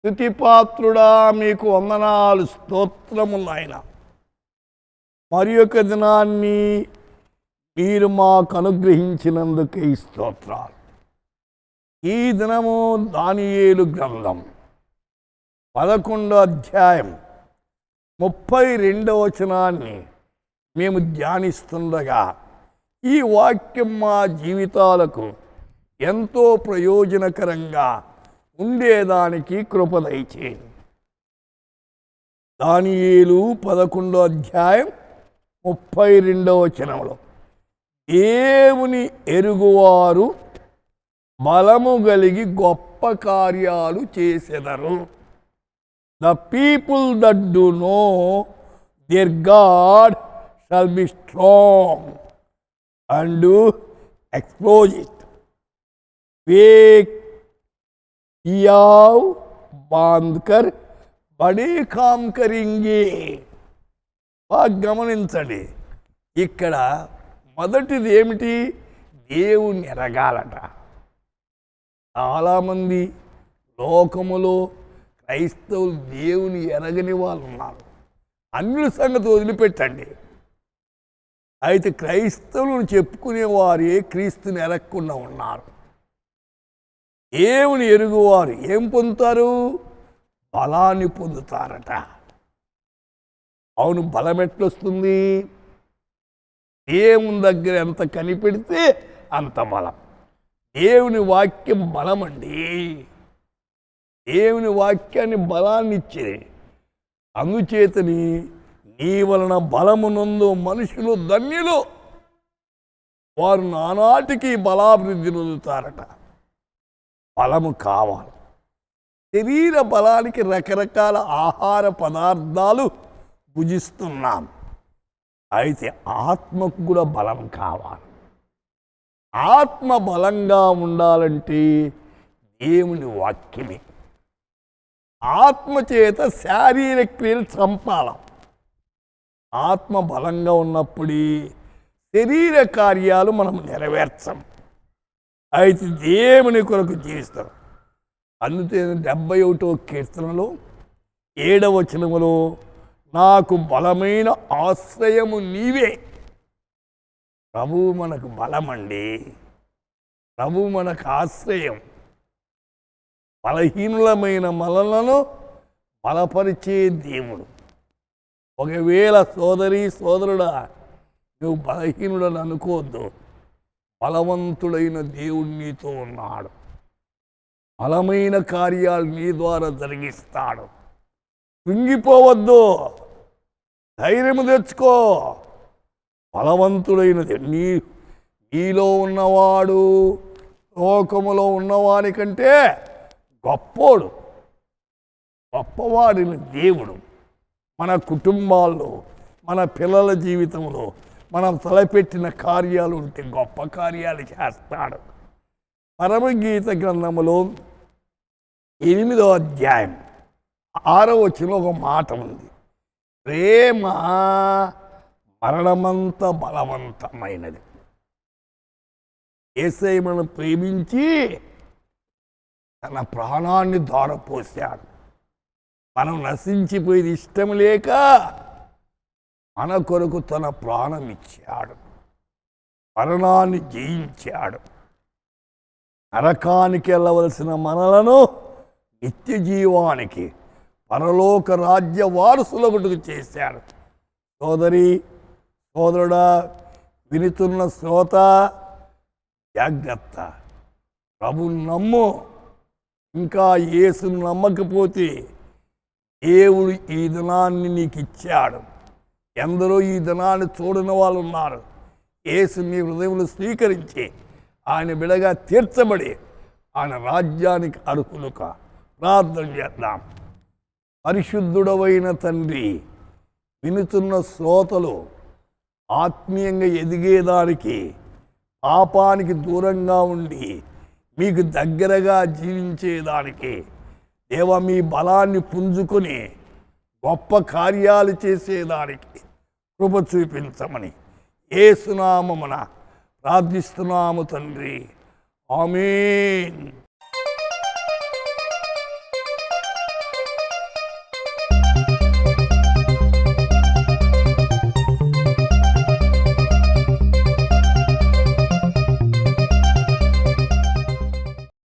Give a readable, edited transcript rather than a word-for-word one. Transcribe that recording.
స్తుతిపాత్రుడా మీకు వందనాలు, స్తోత్రములు నాయన. మరి యొక్క దినాన్ని మీరు మాకు అనుగ్రహించినందుకు ఈ స్తోత్రాలు. ఈ దినము దానియేలు గ్రంథం 11వ అధ్యాయం 32వ వచనాన్ని మేము ధ్యానిస్తుండగా ఈ వాక్యం మా జీవితాలకు ఎంతో ప్రయోజనకరంగా ఉండేదానికి కృప దయచేయండి. దానియేలు 11వ అధ్యాయం 32వ వచనంలో దేవుని ఎరుగువారు బలము కలిగి గొప్ప కార్యాలు చేసెదరు. The people that do know their God shall be strong and do exploits it. याव बांध कर बड़े काम करेंगे. బాగా గమనించండి, ఇక్కడ మొదటిది ఏమిటి? దేవుని ఎరగాలట. చాలామంది లోకములో క్రైస్తవులు దేవుని ఎరగని వాళ్ళు ఉన్నారు. అన్యుల సంగతి వదిలిపెట్టండి. అయితే క్రైస్తవులను చెప్పుకునేవారే క్రీస్తుని ఎరగకుండా ఉన్నారు. దేవుని ఎరుగువారు ఏం పొందుతారు? బలాన్ని పొందుతారట. అవును, బలం ఎట్లొస్తుంది? దేవుని దగ్గర ఎంత కనిపెడితే అంత బలం. దేవుని వాక్యం బలమండి. దేవుని వాక్యాన్ని బలాన్ని ఇచ్చేది. అందుచేతని నీ వలన బలమునందు మనుషులు ధన్యులు, వారు నానాటికి బలాభివృద్ధి నొందుతారట. బలము కావాలి. శరీర బలానికి రకరకాల ఆహార పదార్థాలు భుజిస్తున్నాం. అయితే ఆత్మకు కూడా బలం కావాలి. ఆత్మ బలంగా ఉండాలంటే దేవుని వాక్యమే. ఆత్మ చేత శారీరక క్రియలు చంపాల. ఆత్మ బలంగా ఉన్నప్పుడు శరీర కార్యాలు మనం నెరవేర్చం. అయితే దేవుని కొరకు జీవిస్తారు. అందుకే 71వ కీర్తనలో 7వ వచనములో నాకు బలమైన ఆశ్రయము నీవే. ప్రభువు మనకు బలమండి. ప్రభువు మనకు ఆశ్రయం. బలహీనులమైన మనలను బలపరిచే దేవుడు. ఒకవేళ సోదరుడా నువ్వు బలహీనుడని అనుకోవద్దు. బలవంతుడైన దేవుడు నీతో ఉన్నాడు. బలమైన కార్యాలు నీ ద్వారా జరిగిస్తాడు. కృంగిపోవద్దు, ధైర్యము తెచ్చుకో. బలవంతుడైనది నీలో ఉన్నవాడు లోకములో ఉన్నవాని కంటే గొప్పోడు, గొప్పవాడిని దేవుడు. మన కుటుంబాల్లో, మన పిల్లల జీవితంలో మనం తలపెట్టిన కార్యాలు ఉంటే గొప్ప కార్యాలు చేస్తాడు. పరమగీత గ్రంథములో 8వ అధ్యాయం 6వ వచనంలో ఒక మాట ఉంది. ప్రేమ మరణమంత బలవంతమైనది. యేసయ్య మనల్ని ప్రేమించి తన ప్రాణాన్ని ధారపోశాడు. మనం నశించిపోయేది ఇష్టం లేక మన కొరకు తన ప్రాణం ఇచ్చాడు. మరణాన్ని జయించాడు. నరకానికి వెళ్ళవలసిన మనలను నిత్య జీవానికి, పరలోక రాజ్య వారసులకు చేశాడు. సోదరుడా, వినుతున్న శ్రోత, జాగ్రత్త. ప్రభువును నమ్ము. ఇంకా యేసును నమ్మకపోతే దేవుడు ఈ దినాన్ని నీకు ఇచ్చాడు. ఎందరో ఈ దినాన్ని చూడని వాళ్ళు ఉన్నారు. యేసు నీ హృదయంలో స్వీకరించి ఆయన బిడగా తీర్చబడి ఆయన రాజ్యానికి అర్హులుగా ప్రార్థన చేద్దాం. పరిశుద్ధుడవైన తండ్రి, వినుతున్న శ్రోతలు ఆత్మీయంగా ఎదిగేదానికి, పాపానికి దూరంగా ఉండి మీకు దగ్గరగా జీవించేదానికి దేవా మీ బలాన్ని పుంజుకొని గొప్ప కార్యాలు చేసేదానికి కృప చూపించమని యేసు నామమున ప్రార్థిస్తున్నాము తండ్రి. ఆమేన్.